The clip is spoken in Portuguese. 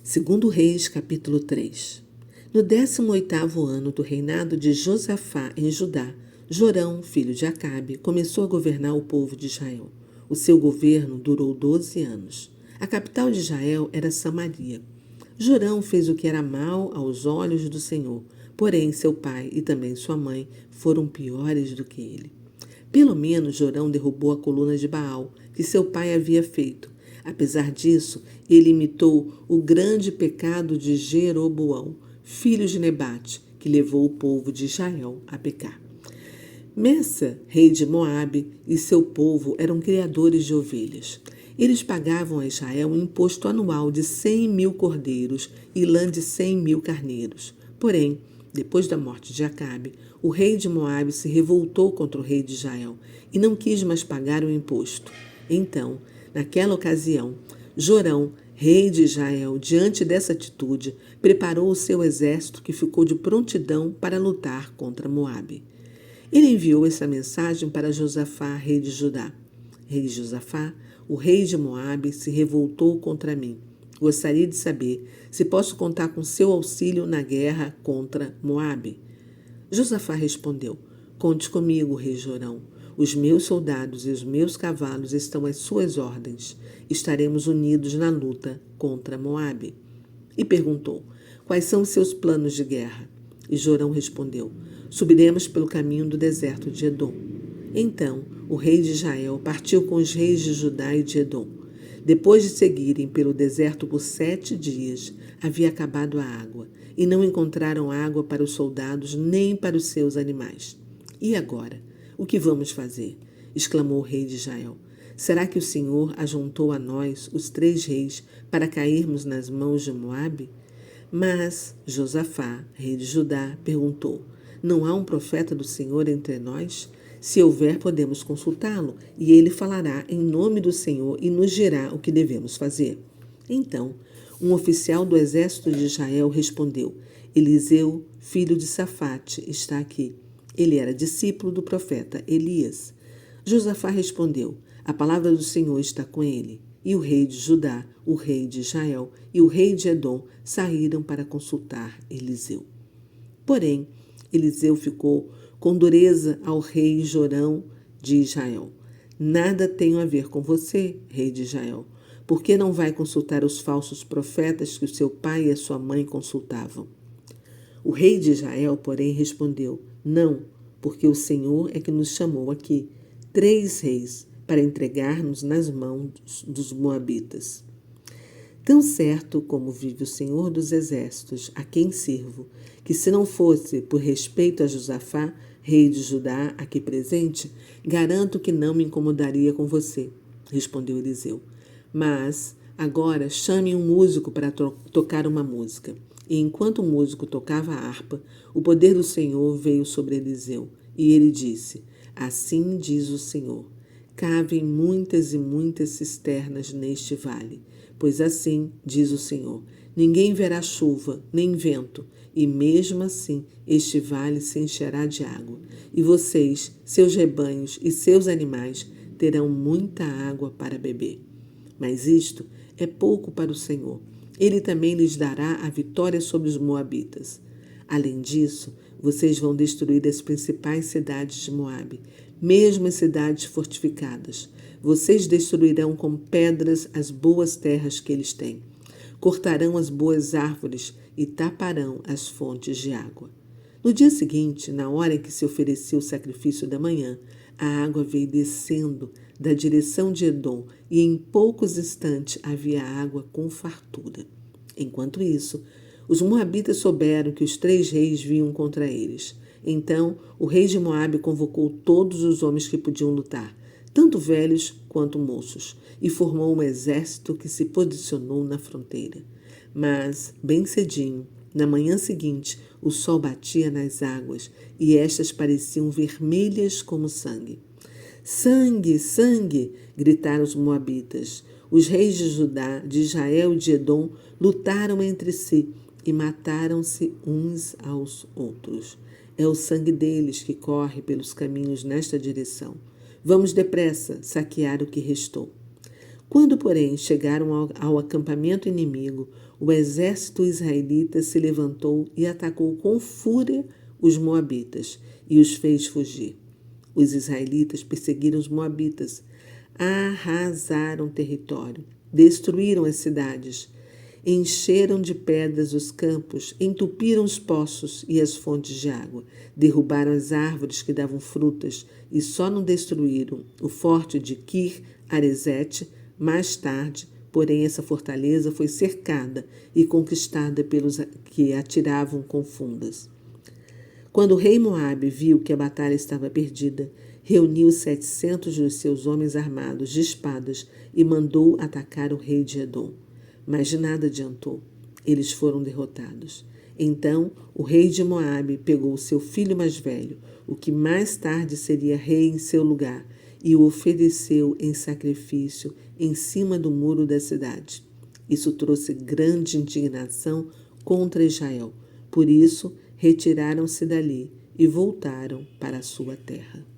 Segundo Reis, capítulo 3. No 18º ano do reinado de Josafá em Judá, Jorão, filho de Acabe, começou a governar o povo de Israel. O seu governo durou 12 anos. A capital de Israel era Samaria. Jorão fez o que era mal aos olhos do Senhor, porém seu pai e também sua mãe foram piores do que ele. Pelo menos Jorão derrubou a coluna de Baal, que seu pai havia feito. Apesar disso, ele imitou o grande pecado de Jeroboão, filho de Nebate, que levou o povo de Israel a pecar. Messa, rei de Moabe, e seu povo eram criadores de ovelhas. Eles pagavam a Israel um imposto anual de 100.000 cordeiros e lã de 100.000 carneiros. Porém, depois da morte de Acabe, o rei de Moabe se revoltou contra o rei de Israel e não quis mais pagar o imposto. Então, naquela ocasião, Jorão, rei de Israel, diante dessa atitude, preparou o seu exército que ficou de prontidão para lutar contra Moabe. Ele enviou essa mensagem para Josafá, rei de Judá. Rei Josafá, o rei de Moabe se revoltou contra mim. Gostaria de saber se posso contar com seu auxílio na guerra contra Moabe. Josafá respondeu: Conte comigo, rei Jorão. Os meus soldados e os meus cavalos estão às suas ordens. Estaremos unidos na luta contra Moabe. E perguntou: Quais são os seus planos de guerra? E Jorão respondeu: Subiremos pelo caminho do deserto de Edom. Então o rei de Israel partiu com os reis de Judá e de Edom. Depois de seguirem pelo deserto por 7 dias, havia acabado a água, e não encontraram água para os soldados nem para os seus animais. E agora? O que vamos fazer? Exclamou o rei de Israel. Será que o Senhor ajuntou a nós, os 3 reis, para cairmos nas mãos de Moabe? Mas Josafá, rei de Judá, perguntou: Não há um profeta do Senhor entre nós? Se houver, podemos consultá-lo, e ele falará em nome do Senhor e nos dirá o que devemos fazer. Então, um oficial do exército de Israel respondeu: Eliseu, filho de Safate, está aqui. Ele era discípulo do profeta Elias. Josafá respondeu: A palavra do Senhor está com ele. E o rei de Judá, o rei de Israel e o rei de Edom saíram para consultar Eliseu. Porém, Eliseu ficou com dureza ao rei Jorão de Israel. Nada tenho a ver com você, rei de Israel. Por que não vai consultar os falsos profetas que o seu pai e a sua mãe consultavam? O rei de Israel, porém, respondeu: Não, porque o Senhor é que nos chamou aqui, 3 reis, para entregar-nos nas mãos dos moabitas. Tão certo como vive o Senhor dos Exércitos, a quem sirvo, que se não fosse por respeito a Josafá, rei de Judá, aqui presente, garanto que não me incomodaria com você, respondeu Eliseu. Mas agora chame um músico para tocar uma música. E enquanto o músico tocava a harpa, o poder do Senhor veio sobre Eliseu, e ele disse: Assim diz o Senhor: Cavem muitas e muitas cisternas neste vale, pois assim diz o Senhor: ninguém verá chuva, nem vento, e mesmo assim este vale se encherá de água, e vocês, seus rebanhos e seus animais terão muita água para beber. Mas isto é pouco para o Senhor. Ele também lhes dará a vitória sobre os moabitas. Além disso, vocês vão destruir as principais cidades de Moabe, mesmo as cidades fortificadas. Vocês destruirão com pedras as boas terras que eles têm. Cortarão as boas árvores e taparão as fontes de água. No dia seguinte, na hora em que se oferecia o sacrifício da manhã, a água veio descendo da direção de Edom e em poucos instantes havia água com fartura. Enquanto isso, os moabitas souberam que os 3 reis vinham contra eles. Então, o rei de Moabe convocou todos os homens que podiam lutar, tanto velhos quanto moços, e formou um exército que se posicionou na fronteira. Mas, bem cedinho, na manhã seguinte, o sol batia nas águas e estas pareciam vermelhas como sangue. Sangue, sangue! Gritaram os moabitas. Os reis de Judá, de Israel e de Edom lutaram entre si e mataram-se uns aos outros. É o sangue deles que corre pelos caminhos nesta direção. Vamos depressa saquear o que restou. Quando, porém, chegaram ao acampamento inimigo, o exército israelita se levantou e atacou com fúria os moabitas e os fez fugir. Os israelitas perseguiram os moabitas, arrasaram o território, destruíram as cidades, encheram de pedras os campos, entupiram os poços e as fontes de água, derrubaram as árvores que davam frutas e só não destruíram o forte de Kir-Aresete. Mais tarde, porém, essa fortaleza foi cercada e conquistada pelos que atiravam com fundas. Quando o rei Moabe viu que a batalha estava perdida, reuniu 700 dos seus homens armados de espadas e mandou atacar o rei de Edom. Mas de nada adiantou. Eles foram derrotados. Então o rei de Moabe pegou seu filho mais velho, o que mais tarde seria rei em seu lugar, e o ofereceu em sacrifício em cima do muro da cidade. Isso trouxe grande indignação contra Israel. Por isso, retiraram-se dali e voltaram para a sua terra.